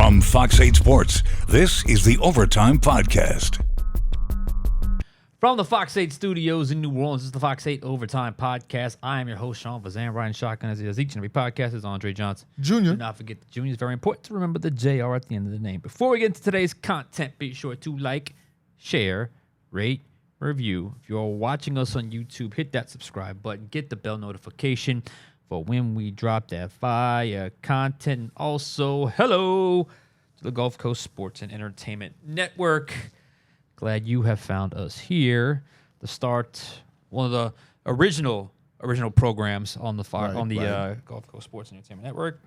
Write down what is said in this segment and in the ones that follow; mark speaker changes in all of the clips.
Speaker 1: From Fox 8 Sports, this is the Overtime Podcast.
Speaker 2: From the Fox 8 studios in New Orleans, this is the Fox 8 Overtime Podcast. I am your host, Sean Fazende, riding shotgun as he does each and every podcast. Is Andre Johnson.
Speaker 3: Junior.
Speaker 2: Do not forget the Junior. It's very important to remember the JR at the end of the name. Before we get into today's content, be sure to like, share, rate, review. If you're watching us on YouTube, hit that subscribe button. Get the bell notification for when we drop that fire content. And also, hello to the Gulf Coast Sports and Entertainment Network. Glad you have found us here to start one of the original programs on the Gulf Coast Sports and Entertainment Network.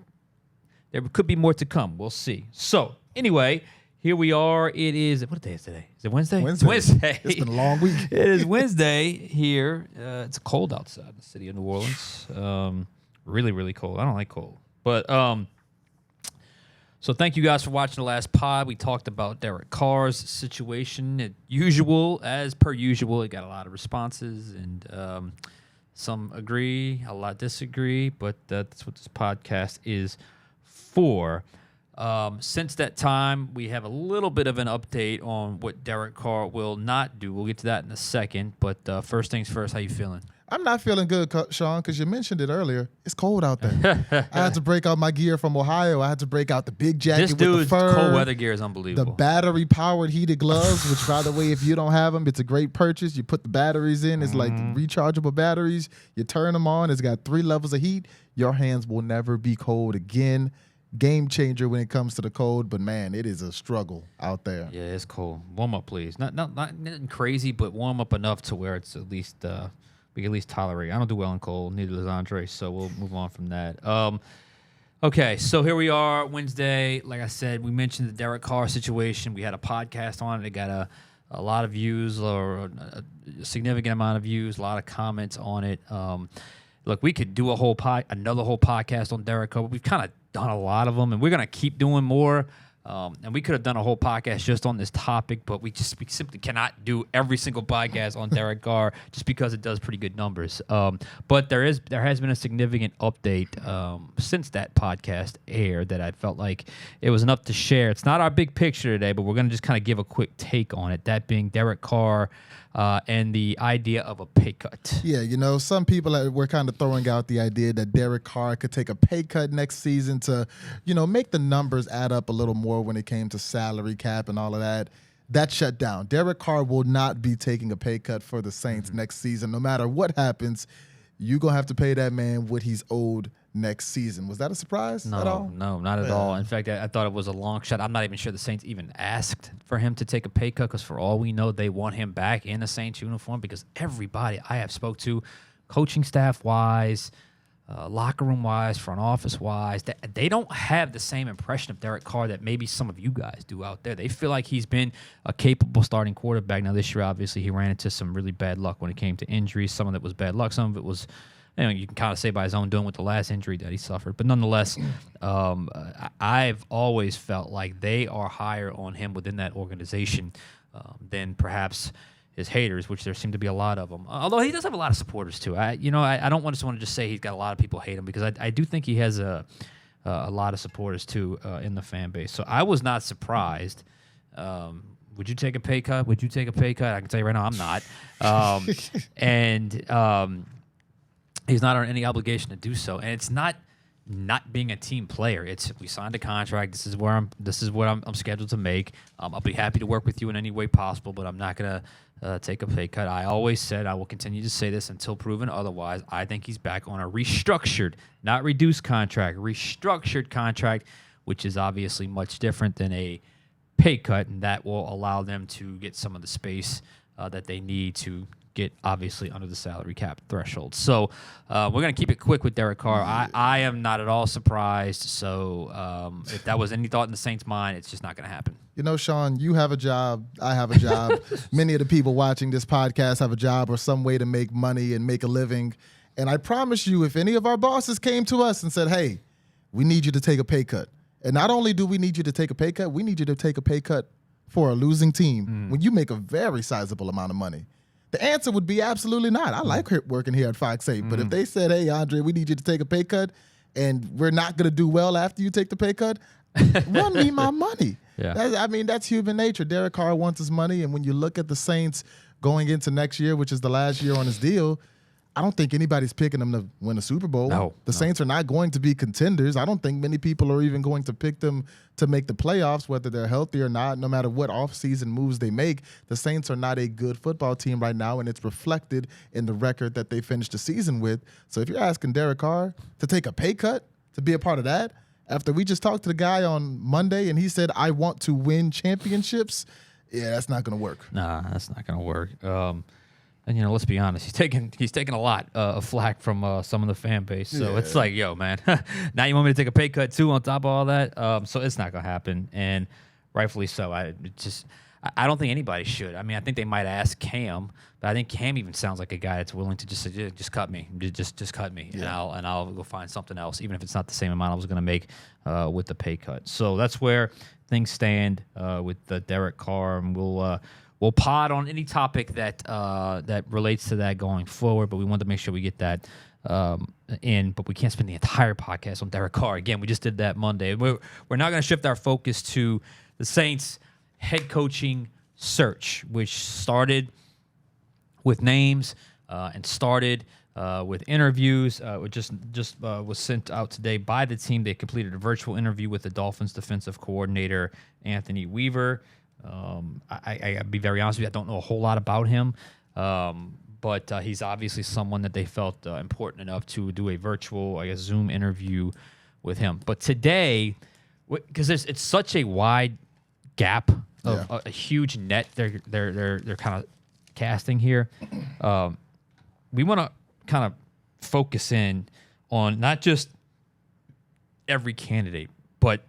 Speaker 2: There could be more to come. We'll see. So, anyway, here we are. It is, what day is today? Is it Wednesday?
Speaker 3: Wednesday. It's been a long week.
Speaker 2: It is Wednesday here. It's cold outside in the city of New Orleans. Really, really cold. I don't like cold. But, so thank you guys for watching the last pod. We talked about Derek Carr's situation. As per usual, it got a lot of responses, and some agree, a lot disagree, but that's what this podcast is for. Since that time, we have a little bit of an update on what Derek Carr will not do. We'll get to that in a second, but first things first, how you feeling?
Speaker 3: I'm not feeling good, Sean, because you mentioned it earlier. It's cold out there. I had to break out my gear from Ohio. I had to break out the big jacket with the fur.
Speaker 2: Cold weather gear is unbelievable.
Speaker 3: The battery-powered heated gloves, which, by the way, if you don't have them, it's a great purchase. You put the batteries in. It's like rechargeable batteries. You turn them on. It's got 3 levels of heat. Your hands will never be cold again. Game changer when it comes to the cold, but man, it is a struggle out there.
Speaker 2: Yeah, it's cold. Warm up, please. Not nothing crazy, but warm up enough to where it's at least we can at least tolerate. I don't do well in cold, neither does Andre, so we'll move on from that. Okay, so here we are, Wednesday. Like I said, we mentioned the Derek Carr situation. We had a podcast on it. It got a lot of views, or a significant amount of views, a lot of comments on it. Look, we could do another whole podcast on Derek Carr. We've kind of done a lot of them, and we're going to keep doing more. And we could have done a whole podcast just on this topic, but we simply cannot do every single podcast on Derek Carr just because it does pretty good numbers. But there has been a significant update since that podcast aired that I felt like it was enough to share. It's not our big picture today, but we're going to just kind of give a quick take on it, that being Derek Carr and the idea of a pay cut.
Speaker 3: Yeah, some people were kind of throwing out the idea that Derek Carr could take a pay cut next season to, make the numbers add up a little more when it came to salary cap and all of that. That shut down. Derek Carr will not be taking a pay cut for the Saints next season. No matter what happens, you're going to have to pay that man what he's owed next season. Was that a surprise at all?
Speaker 2: No, not at all. In fact, I thought it was a long shot. I'm not even sure the Saints even asked for him to take a pay cut, because for all we know, they want him back in a Saints uniform, because everybody I have spoke to, coaching staff-wise, locker room-wise, front office-wise, they don't have the same impression of Derek Carr that maybe some of you guys do out there. They feel like he's been a capable starting quarterback. Now, this year, obviously, he ran into some really bad luck when it came to injuries. Some of it was bad luck. Some of it was, you can kind of say by his own doing with the last injury that he suffered. But nonetheless, I've always felt like they are higher on him within that organization than perhaps his haters, which there seem to be a lot of them. Although he does have a lot of supporters too. I don't want to just say he's got a lot of people hate him, because I do think he has a lot of supporters too in the fan base. So I was not surprised. Would you take a pay cut? Would you take a pay cut? I can tell you right now, I'm not. He's not under any obligation to do so, and it's not being a team player. It's, we signed a contract. This is what I'm scheduled to make. I'll be happy to work with you in any way possible, but I'm not gonna take a pay cut. I always said, I will continue to say this until proven otherwise. I think he's back on a restructured, not reduced contract, restructured contract, which is obviously much different than a pay cut, and that will allow them to get some of the space that they need to get obviously under the salary cap threshold. So we're going to keep it quick with Derek Carr. I am not at all surprised. So if that was any thought in the Saints' mind, it's just not going to happen.
Speaker 3: Sean, you have a job. I have a job. Many of the people watching this podcast have a job or some way to make money and make a living. And I promise you, if any of our bosses came to us and said, hey, we need you to take a pay cut. And not only do we need you to take a pay cut, we need you to take a pay cut for a losing team when you make a very sizable amount of money. The answer would be absolutely not. I like working here at Fox 8, but if they said, hey, Andre, we need you to take a pay cut, and we're not going to do well after you take the pay cut, run me my money.
Speaker 2: Yeah.
Speaker 3: That's human nature. Derek Carr wants his money, and when you look at the Saints going into next year, which is the last year on his deal, I don't think anybody's picking them to win a Super Bowl.
Speaker 2: No.
Speaker 3: Saints are not going to be contenders. I don't think many people are even going to pick them to make the playoffs, whether they're healthy or not. No matter what offseason moves they make, the Saints are not a good football team right now, and it's reflected in the record that they finished the season with. So if you're asking Derek Carr to take a pay cut to be a part of that, after we just talked to the guy on Monday and he said, I want to win championships, yeah, that's not going to work.
Speaker 2: Nah, that's not going to work. And, let's be honest, he's taking a lot of flack from some of the fan base. So it's like, yo, man, now you want me to take a pay cut too on top of all that? So it's not going to happen, and rightfully so. I don't think anybody should. I mean, I think they might ask Cam, but I think Cam even sounds like a guy that's willing to just say, just cut me, just cut me, and I'll go find something else, even if it's not the same amount I was going to make with the pay cut. So that's where things stand with Derek Carr, and we'll pod on any topic that relates to that going forward, but we wanted to make sure we get that in. But we can't spend the entire podcast on Derek Carr. Again, we just did that Monday. We're now going to shift our focus to the Saints' head coaching search, which started with names and started with interviews. It just was sent out today by the team. They completed a virtual interview with the Dolphins defensive coordinator, Anthony Weaver. I'll be very honest with you, I don't know a whole lot about him, but he's obviously someone that they felt important enough to do a virtual, Zoom interview with him. But today, because it's such a wide gap of a huge net they're kind of casting here, we want to kind of focus in on not just every candidate, but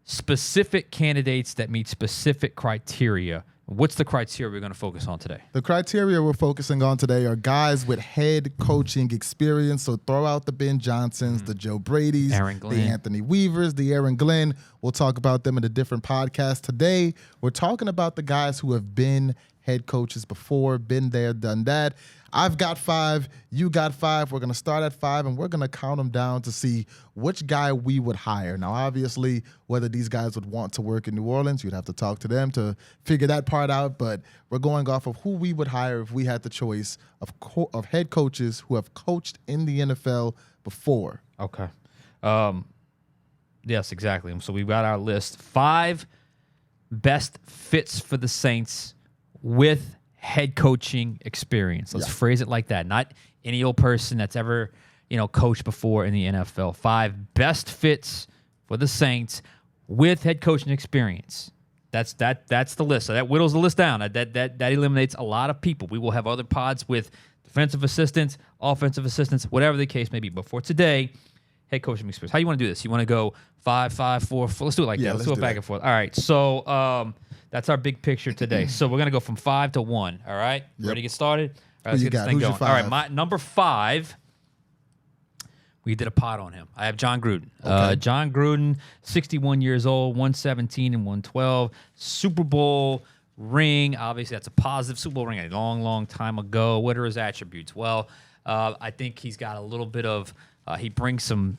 Speaker 2: specific candidates that meet specific criteria. What's the criteria we're going to focus on today?
Speaker 3: The criteria we're focusing on today are guys with head coaching experience. So throw out the Ben Johnsons, the Joe Bradys, the Anthony Weavers, the Aaron Glenn. We'll talk about them in a different podcast. Today, we're talking about the guys who have been head coaches before, been there, done that. I've got 5, you got 5. We're going to start at 5, and we're going to count them down to see which guy we would hire. Now, obviously, whether these guys would want to work in New Orleans, you'd have to talk to them to figure that part out, but we're going off of who we would hire if we had the choice of head coaches who have coached in the NFL before.
Speaker 2: Okay. Yes, exactly. So we've got our list. 5 best fits for the Saints with head coaching experience. Let's phrase it like that. Not any old person that's ever, coached before in the NFL. 5 best fits for the Saints with head coaching experience. That's the list. So that whittles the list down. That eliminates a lot of people. We will have other pods with defensive assistants, offensive assistants, whatever the case may be. But for today, head coaching experience. How you want to do this? You want to go 5, 5, 4, 4? Let's do it like that. Let's do it back and forth. All right. So that's our big picture today. So we're going to go from 5 to 1. All right? Ready to get started? All right, let's get this thing going. All right, my number 5, we did a pod on him. I have John Gruden.
Speaker 3: Okay.
Speaker 2: John Gruden, 61 years old, 117 and 112. Super Bowl ring. Obviously, that's a positive. Super Bowl ring a long, long time ago. What are his attributes? Well, I think he's got a little bit of he brings some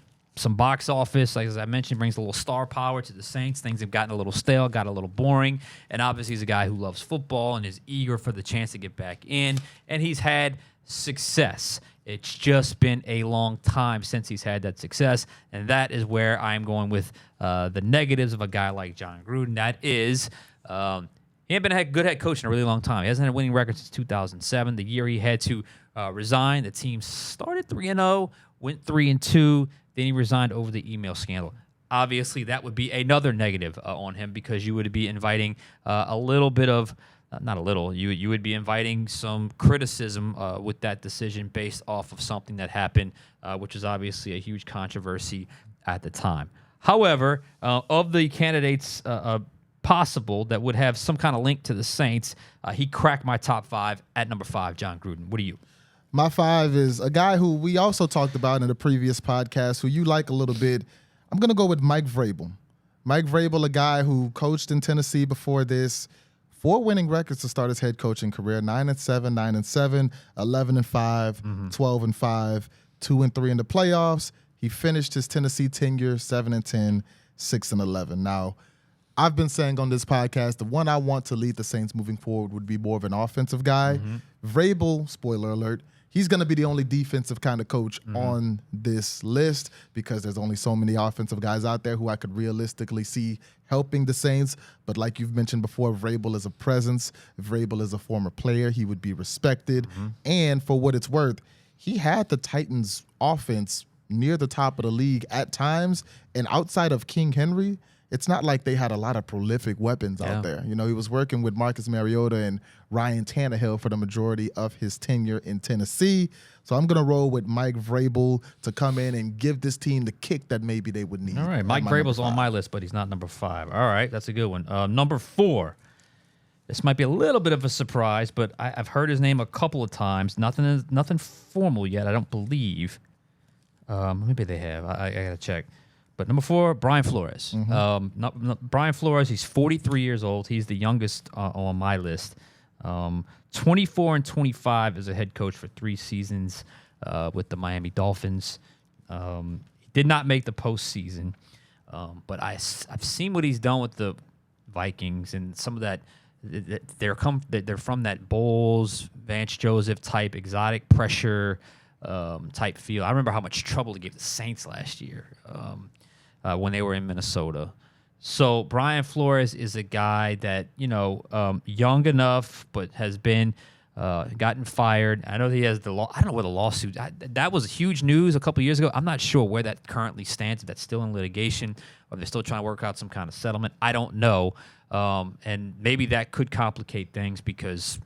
Speaker 2: box office. Like as I mentioned, brings a little star power to the Saints. Things have gotten a little stale, got a little boring. And obviously he's a guy who loves football and is eager for the chance to get back in. And he's had success. It's just been a long time since he's had that success. And that is where I'm going with the negatives of a guy like John Gruden. That is, he ain't been a good head coach in a really long time. He hasn't had a winning record since 2007. The year he had to resign, the team started 3-0, went 3-2. Then he resigned over the email scandal. Obviously, that would be another negative on him because you would be inviting a little bit of, not a little, you would be inviting some criticism with that decision based off of something that happened, which is obviously a huge controversy at the time. However, of the candidates possible that would have some kind of link to the Saints, he cracked my top 5 at number 5, John Gruden. What are you?
Speaker 3: My 5 is a guy who we also talked about in a previous podcast, who you like a little bit. I'm going to go with Mike Vrabel. Mike Vrabel, a guy who coached in Tennessee before this. 4 winning records to start his head coaching career: 9-7, 9-7, 11-5, 12-5, 2-3 in the playoffs. He finished his Tennessee tenure 7-10, 6-11. Now, I've been saying on this podcast, the one I want to lead the Saints moving forward would be more of an offensive guy. Vrabel, spoiler alert, he's going to be the only defensive kind of coach on this list because there's only so many offensive guys out there who I could realistically see helping the Saints. But like you've mentioned before, Vrabel is a presence. Vrabel is a former player. He would be respected. And for what it's worth, he had the Titans offense near the top of the league at times. And outside of King Henry, it's not like they had a lot of prolific weapons out there. You know, he was working with Marcus Mariota and Ryan Tannehill for the majority of his tenure in Tennessee. So I'm going to roll with Mike Vrabel to come in and give this team the kick that maybe they would need.
Speaker 2: All right, Mike Vrabel's on my list, but he's not number 5. All right, that's a good one. Number 4. This might be a little bit of a surprise, but I've heard his name a couple of times. Nothing formal yet, I don't believe. Maybe they have. I got to check. But number 4, Brian Flores. Brian Flores, he's 43 years old. He's the youngest on my list. 24-25 as a head coach for 3 seasons with the Miami Dolphins. He did not make the postseason, but I've seen what he's done with the Vikings and some of that. They're from that Bulls, Vance Joseph type exotic pressure type feel. I remember how much trouble he gave the Saints last year. When they were in Minnesota. So Brian Flores is a guy that, young enough, but has been gotten fired. I know he has I don't know where the lawsuit, that was huge news a couple years ago. I'm not sure where that currently stands, if that's still in litigation, or if they're still trying to work out some kind of settlement. I don't know. And maybe that could complicate things because,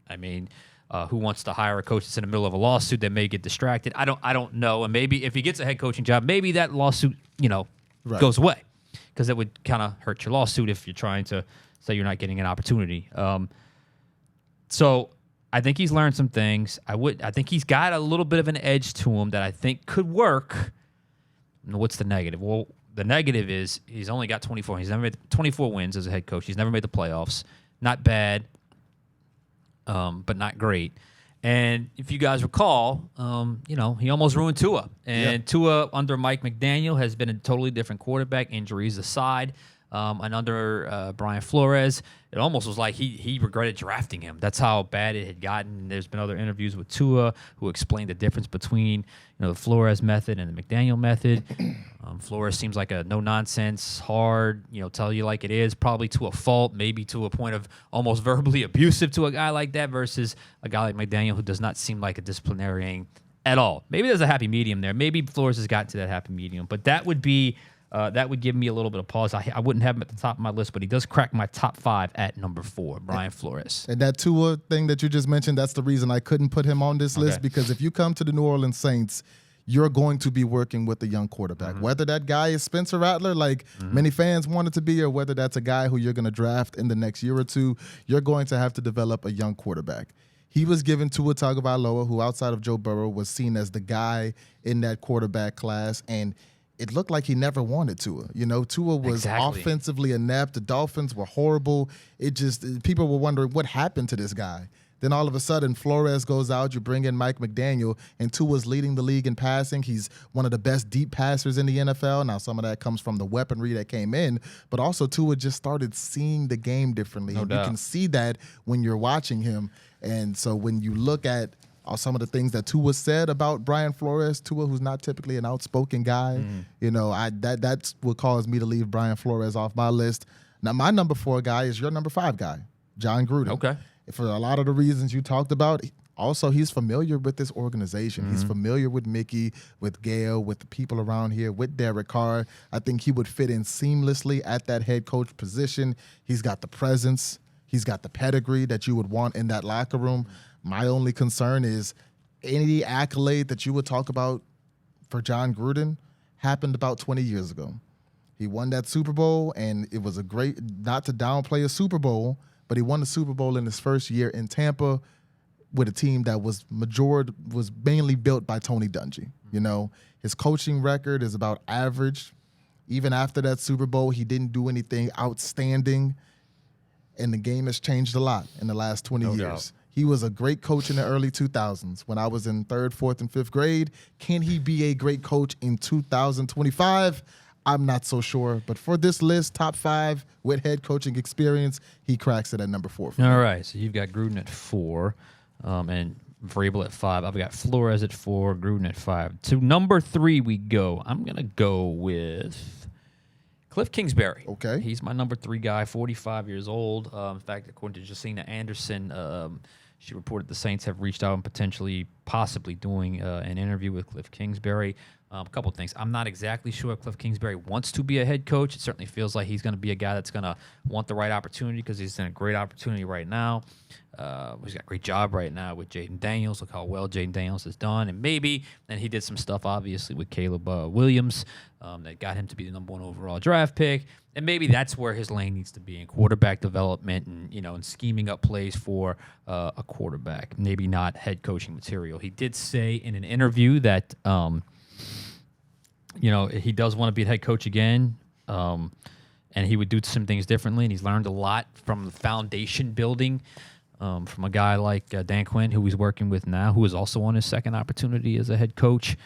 Speaker 2: who wants to hire a coach that's in the middle of a lawsuit that may get distracted? I don't know. And maybe if he gets a head coaching job, maybe that lawsuit, goes away, because that would kind of hurt your lawsuit if you're trying to say you're not getting an opportunity. So I think he's learned some things. I think he's got a little bit of an edge to him that I think could work. What's the negative? Well, the negative is he's only got 24. He's never made 24 wins as a head coach. He's never made the playoffs. Not bad, but not great. And if you guys recall, he almost ruined Tua. And Tua under Mike McDaniel has been a totally different quarterback, injuries aside. And under Brian Flores, it almost was like he regretted drafting him. That's how bad it had gotten. There's been other interviews with Tua who explained the difference between the Flores method and the McDaniel method. Flores seems like a no-nonsense, hard, tell you like it is, probably to a fault, maybe to a point of almost verbally abusive to a guy like that, versus a guy like McDaniel who does not seem like a disciplinarian at all. Maybe there's a happy medium there. Maybe Flores has gotten to that happy medium, but that would be that would give me a little bit of pause. I wouldn't have him at the top of my list, but he does crack my top 5 at number 4, Brian Flores.
Speaker 3: And that Tua thing that you just mentioned, that's the reason I couldn't put him on this list, because if you come to the New Orleans Saints, you're going to be working with a young quarterback. Whether that guy is Spencer Rattler, like many fans want it to be, or whether that's a guy who you're going to draft in the next year or two, you're going to have to develop a young quarterback. He was given Tua Tagovailoa, who outside of Joe Burrow was seen as the guy in that quarterback class, and it looked like he never wanted Tua. Tua was offensively inept. The Dolphins were horrible. People were wondering what happened to this guy. Then all of a sudden, Flores goes out, you bring in Mike McDaniel, and Tua's leading the league in passing. He's one of the best deep passers in the NFL. Now, some of that comes from the weaponry that came in, but also Tua just started seeing the game differently.
Speaker 2: No doubt.
Speaker 3: You can see that when you're watching him. And so when you look at some of the things that Tua said about Brian Flores, Tua, who's not typically an outspoken guy, that's what caused me to leave Brian Flores off my list. Now, my number 4 guy is your number 5 guy, John Gruden.
Speaker 2: Okay.
Speaker 3: For a lot of the reasons you talked about, also he's familiar with this organization. He's familiar with Mickey, with Gail, with the people around here, with Derek Carr. I think he would fit in seamlessly at that head coach position. He's got the presence. He's got the pedigree that you would want in that locker room. My only concern is any accolade that you would talk about for John Gruden happened about 20 years ago. He won that Super Bowl, and it was a great, not to downplay a Super Bowl, but he won the Super Bowl in his first year in Tampa with a team that was mainly built by Tony Dungy. His coaching record is about average. Even after that Super Bowl, he didn't do anything outstanding. And the game has changed a lot in the last 20 years. He was a great coach in the early 2000s when I was in 3rd, 4th, and 5th grade. Can he be a great coach in 2025? I'm not so sure. But for this list, top 5 with head coaching experience, he cracks it at number 4.
Speaker 2: All right, so you've got Gruden at 4 and Vrabel at 5. I've got Flores at 4, Gruden at 5. To number 3 we go. I'm going to go with Cliff Kingsbury.
Speaker 3: Okay.
Speaker 2: He's my number 3 guy, 45 years old. In fact, according to Josina Anderson, she reported the Saints have reached out and possibly doing an interview with Cliff Kingsbury. A couple of things. I'm not exactly sure if Cliff Kingsbury wants to be a head coach. It certainly feels like he's going to be a guy that's going to want the right opportunity because he's in a great opportunity right now. He's got a great job right now with Jaden Daniels. Look how well Jaden Daniels has done. And he did some stuff, obviously, with Caleb Williams that got him to be the number 1 overall draft pick. And maybe that's where his lane needs to be in quarterback development and scheming up plays for a quarterback. Maybe not head coaching material. He did say in an interview that he does want to be a head coach again, and he would do some things differently. And he's learned a lot from the foundation building from a guy like Dan Quinn, who he's working with now, who is also on his second opportunity as a head coach.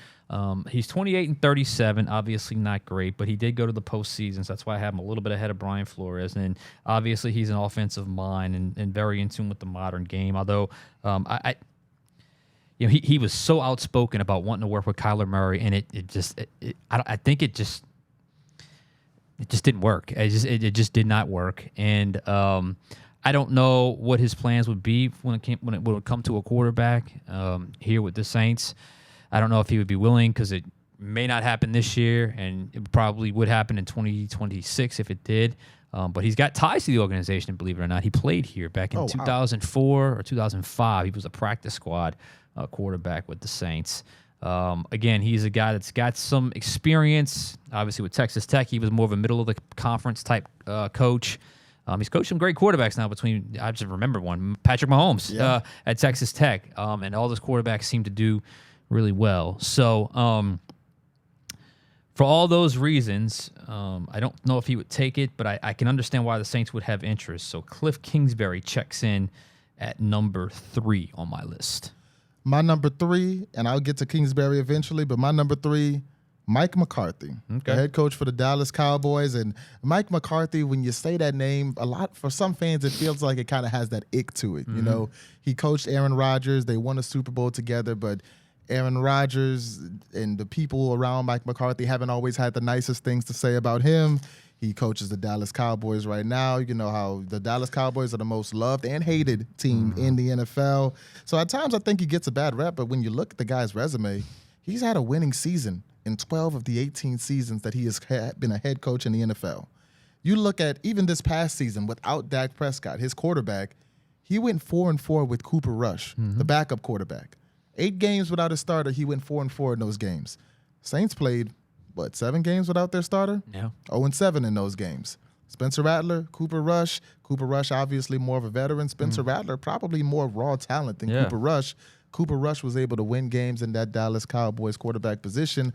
Speaker 2: He's 28-37, obviously not great, but he did go to the postseason, so that's why I have him a little bit ahead of Brian Flores. And obviously he's an offensive mind and very in tune with the modern game, although he was so outspoken about wanting to work with Kyler Murray, and I think it just didn't work. It just did not work, and I don't know what his plans would be when it would come to a quarterback here with the Saints. I don't know if he would be willing because it may not happen this year, and it probably would happen in 2026 if it did. But he's got ties to the organization, believe it or not. He played here back in 2004 or 2005. He was a practice squad quarterback with the Saints. Again, he's a guy that's got some experience. Obviously, with Texas Tech, he was more of a middle-of-the-conference type coach. He's coached some great quarterbacks now I just remember one, Patrick Mahomes at Texas Tech. And all those quarterbacks seem to do really well. So for all those reasons, I don't know if he would take it, but I can understand why the Saints would have interest. So Cliff Kingsbury checks in at number 3 on my list.
Speaker 3: My number 3, and I'll get to Kingsbury eventually, but my number 3, Mike McCarthy, the head coach for the Dallas Cowboys. And Mike McCarthy, when you say that name, a lot for some fans, it feels like it kind of has that ick to it. Mm-hmm. He coached Aaron Rodgers. They won a Super Bowl together, but Aaron Rodgers and the people around Mike McCarthy haven't always had the nicest things to say about him. He coaches the Dallas Cowboys right now. You know how the Dallas Cowboys are the most loved and hated team in the NFL. So at times I think he gets a bad rep, but when you look at the guy's resume, he's had a winning season in 12 of the 18 seasons that he has been a head coach in the NFL. You look at even this past season without Dak Prescott, his quarterback, he went 4-4 with Cooper Rush, the backup quarterback. 8 games without a starter, he went 4-4 in those games. Saints played 7 games without their starter?
Speaker 2: Yeah.
Speaker 3: 0-7 in those games. Spencer Rattler, Cooper Rush. Cooper Rush obviously more of a veteran. Spencer Rattler probably more raw talent than Cooper Rush. Cooper Rush was able to win games in that Dallas Cowboys quarterback position,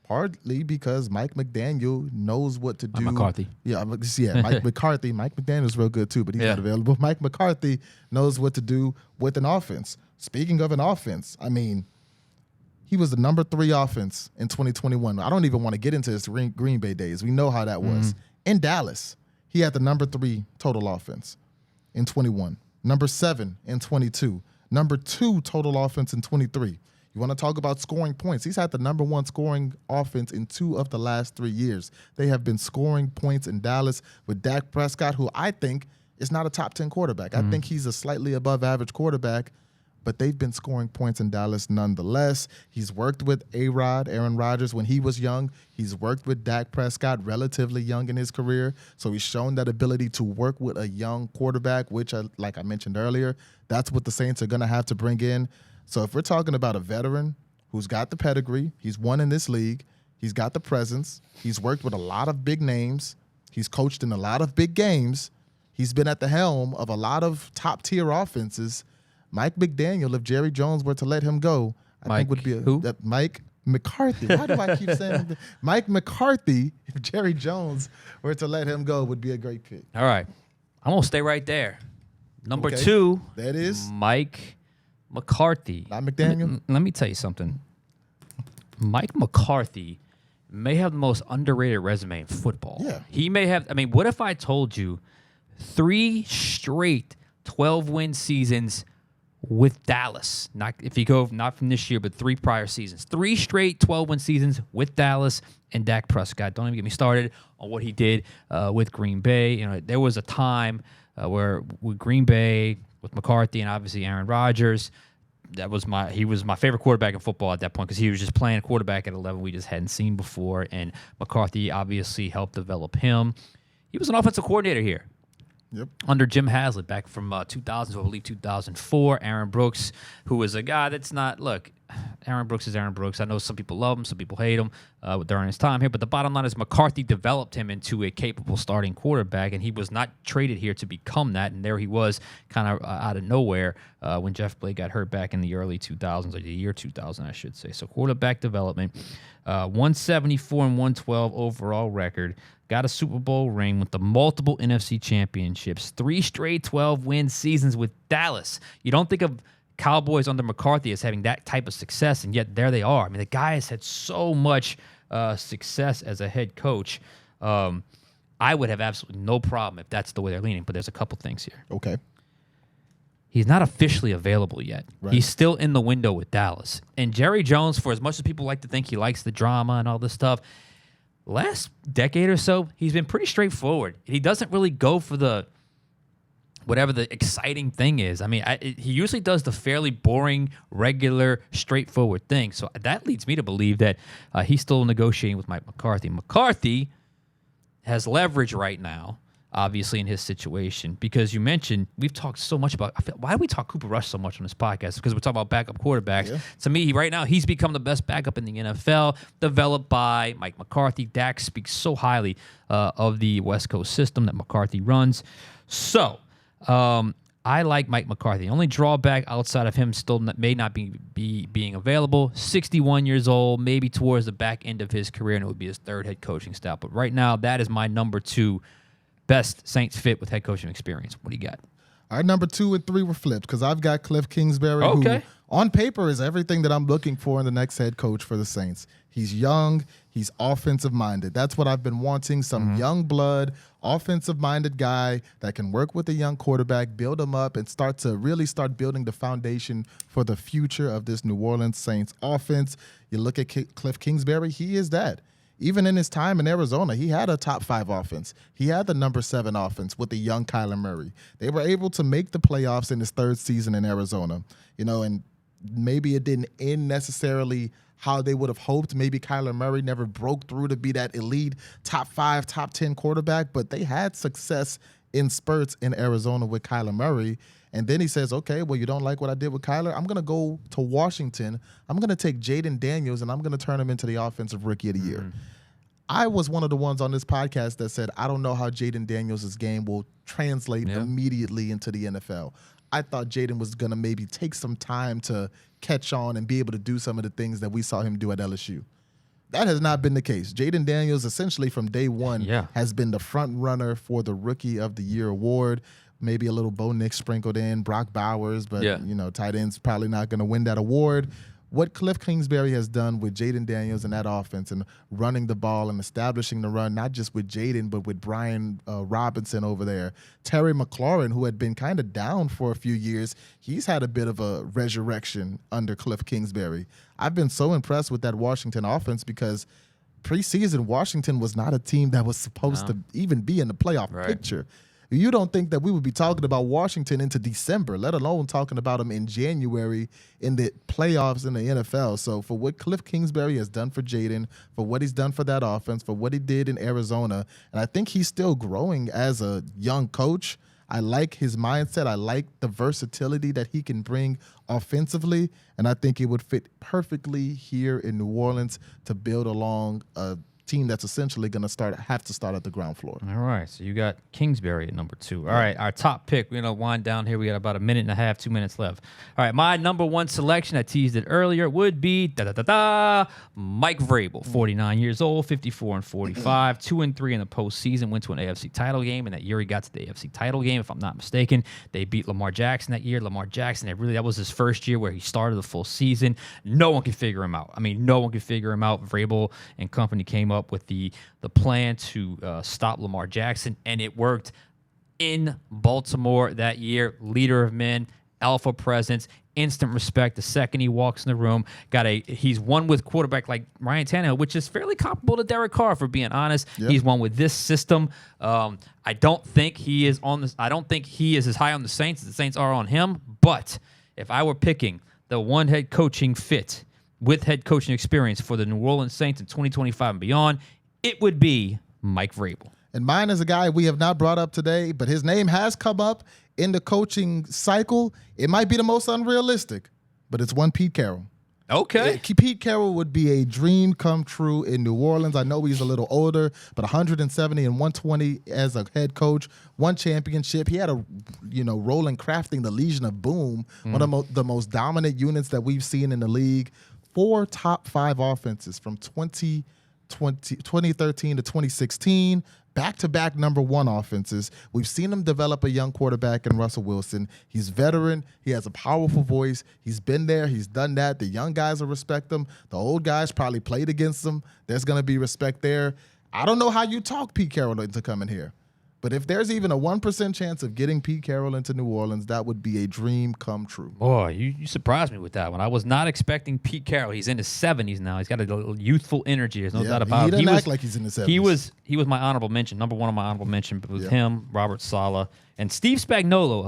Speaker 3: partly because Mike McDaniel knows what to do.
Speaker 2: McCarthy.
Speaker 3: Mike McCarthy. Mike McDaniel's real good too, but he's not available. Mike McCarthy knows what to do with an offense. Speaking of an offense, he was the number 3 offense in 2021. I don't even want to get into his Green Bay days. We know how that was. In Dallas, he had the number 3 total offense in 21, number 7 in 22, number 2 total offense in 23. You want to talk about scoring points? He's had the number 1 scoring offense in 2 of the last 3 years. They have been scoring points in Dallas with Dak Prescott, who I think is not a top 10 quarterback. I think he's a slightly above average quarterback, but they've been scoring points in Dallas nonetheless. He's worked with A-Rod, Aaron Rodgers, when he was young. He's worked with Dak Prescott, relatively young in his career. So he's shown that ability to work with a young quarterback, which, like I mentioned earlier, that's what the Saints are going to have to bring in. So if we're talking about a veteran who's got the pedigree, he's won in this league, he's got the presence, he's worked with a lot of big names, he's coached in a lot of big games, he's been at the helm of a lot of top-tier offenses. Mike McDaniel, if Jerry Jones were to let him go, I think would be Mike McCarthy. Why do I keep saying Mike McCarthy, if Jerry Jones were to let him go, would be a great pick.
Speaker 2: All right. I'm going to stay right there. Number
Speaker 3: Okay.
Speaker 2: 2,
Speaker 3: That is
Speaker 2: Mike McCarthy.
Speaker 3: not McDaniel.
Speaker 2: Let me tell you something. Mike McCarthy may have the most underrated resume in football.
Speaker 3: Yeah.
Speaker 2: He may have. I mean, what if I told you 3 straight 12-win seasons with Dallas? Not if you go not from this year, but 3 prior seasons. 3 straight 12-win seasons with Dallas and Dak Prescott. Don't even get me started on what he did with Green Bay. You know, there was a time where with Green Bay, with McCarthy and obviously Aaron Rodgers, he was my favorite quarterback in football at that point because he was just playing quarterback at a level we just hadn't seen before, and McCarthy obviously helped develop him. He was an offensive coordinator here.
Speaker 3: Yep.
Speaker 2: Under Jim Haslett back from 2000 to I believe 2004. Aaron Brooks, who was a guy that's not, look, Aaron Brooks is Aaron Brooks. I know some people love him, some people hate him during his time here, but the bottom line is McCarthy developed him into a capable starting quarterback, and he was not traded here to become that, and there he was kind of out of nowhere when Jeff Blake got hurt back in the early 2000s, or the year 2000, I should say. So quarterback development, 174 and 112 overall record. Got a Super Bowl ring with the multiple NFC championships, 3 straight 12-win seasons with Dallas. You don't think of Cowboys under McCarthy as having that type of success, and yet there they are. I mean, the guy has had so much success as a head coach. I would have absolutely no problem if that's the way they're leaning, but there's a couple things here.
Speaker 3: Okay.
Speaker 2: He's not officially available yet.
Speaker 3: Right.
Speaker 2: He's still in the window with Dallas. And Jerry Jones, for as much as people like to think he likes the drama and all this stuff, last decade or so, he's been pretty straightforward. He doesn't really go for the whatever the exciting thing is. I mean, he usually does the fairly boring, regular, straightforward thing. So that leads me to believe that he's still negotiating with Mike McCarthy. McCarthy has leverage right now, obviously, in his situation, because you mentioned we've talked so much about why do we talk Cooper Rush so much on this podcast? Because we're talking about backup quarterbacks. Yeah. To me, right now, he's become the best backup in the NFL, developed by Mike McCarthy. Dak speaks so highly of the West Coast system that McCarthy runs. So I like Mike McCarthy. The only drawback outside of him still may not be being available, 61 years old, maybe towards the back end of his career, and it would be his 3rd head coaching staff. But right now, that is my number 2 best Saints fit with head coaching experience. What do you got?
Speaker 3: All right, number 2 and 3 were flipped because I've got Cliff Kingsbury, who on paper is everything that I'm looking for in the next head coach for the Saints. He's young. He's offensive-minded. That's what I've been wanting, some young blood, offensive-minded guy that can work with a young quarterback, build him up, and start building the foundation for the future of this New Orleans Saints offense. You look at Cliff Kingsbury, he is that. Even in his time in Arizona, he had a top 5 offense. He had the number 7 offense with the young Kyler Murray. They were able to make the playoffs in his 3rd season in Arizona. You know, and maybe it didn't end necessarily how they would have hoped. Maybe Kyler Murray never broke through to be that elite top 5, top 10 quarterback, but they had success in spurts in Arizona with Kyler Murray. And then he says, okay, well, you don't like what I did with Kyler? I'm going to go to Washington. I'm going to take Jaden Daniels, and I'm going to turn him into the Offensive Rookie of the Year. I was one of the ones on this podcast that said, I don't know how Jaden Daniels' game will translate immediately into the NFL. I thought Jaden was going to maybe take some time to catch on and be able to do some of the things that we saw him do at LSU. That has not been the case. Jaden Daniels, essentially from day one, has been the front runner for the Rookie of the Year award. Maybe a little Bo Nix sprinkled in, Brock Bowers, but you know, tight end's probably not going to win that award. What Cliff Kingsbury has done with Jaden Daniels and that offense and running the ball and establishing the run, not just with Jaden, but with Brian Robinson over there. Terry McLaurin, who had been kind of down for a few years, he's had a bit of a resurrection under Cliff Kingsbury. I've been so impressed with that Washington offense because preseason Washington was not a team that was supposed to even be in the playoff picture. You don't think that we would be talking about Washington into December, let alone talking about them in January in the playoffs in the NFL. So for what Cliff Kingsbury has done for Jaden, for what he's done for that offense, for what he did in Arizona, and I think he's still growing as a young coach. I like his mindset. I like the versatility that he can bring offensively, and I think it would fit perfectly here in New Orleans to build along a team that's essentially going to have to start at the ground floor.
Speaker 2: All right, so you got Kingsbury at number 2. All right, our top pick. We're going to wind down here. We got about a minute and a half, 2 minutes left. All right, my number 1 selection, I teased it earlier, would be Mike Vrabel, 49 years old, 54-45, 2-3 in the postseason, went to an AFC title game, and that year he got to the AFC title game, if I'm not mistaken. They beat Lamar Jackson that year. Lamar Jackson, that was his first year where he started the full season. No one could figure him out. I mean, no one could figure him out. Vrabel and company came up with the plan to stop Lamar Jackson, and it worked in Baltimore that year. Leader of men, alpha presence, instant respect the second he walks in the room. He's won with quarterback like Ryan Tannehill, which is fairly comparable to Derek Carr, for being honest. Yep. He's won with this system. I don't think he is as high on the Saints as the Saints are on him. But if I were picking the one head coaching fit with head coaching experience for the New Orleans Saints in 2025 and beyond, it would be Mike Vrabel.
Speaker 3: And mine is a guy we have not brought up today, but his name has come up in the coaching cycle. It might be the most unrealistic, but it's one Pete Carroll.
Speaker 2: Okay.
Speaker 3: Pete Carroll would be a dream come true in New Orleans. I know he's a little older, but 170 and 120 as a head coach, 1 championship. He had a role in crafting the Legion of Boom, one of the most dominant units that we've seen in the league. 4 top 5 offenses from 2013 to 2016. Back-to-back number 1 offenses. We've seen him develop a young quarterback in Russell Wilson. He's veteran. He has a powerful voice. He's been there. He's done that. The young guys will respect him. The old guys probably played against him. There's going to be respect there. I don't know how you talk Pete Carroll into coming here. But if there's even a 1% chance of getting Pete Carroll into New Orleans, that would be a dream come true.
Speaker 2: Boy, you surprised me with that one. I was not expecting Pete Carroll. He's in his 70s now. He's got a little youthful energy. There's no doubt about it.
Speaker 3: He doesn't act like he's in his 70s.
Speaker 2: He was my honorable mention, number 1 on my honorable mention. But with him, Robert Saleh, and Steve Spagnuolo,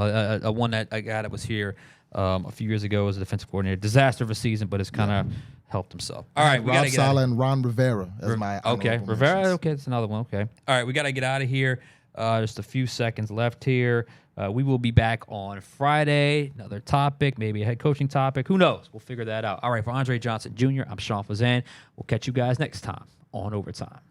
Speaker 2: a guy that was here a few years ago as a defensive coordinator. Disaster of a season, but has kind of helped himself. All right, we got to get
Speaker 3: Saleh and Ron Rivera as my honorable
Speaker 2: Rivera.
Speaker 3: mentions.
Speaker 2: Okay, that's another one. Okay. All right, we got to get out of here. Just a few seconds left here. We will be back on Friday. Another topic, maybe a head coaching topic. Who knows? We'll figure that out. All right, for Andre Johnson Jr., I'm Sean Fazende. We'll catch you guys next time on Overtime.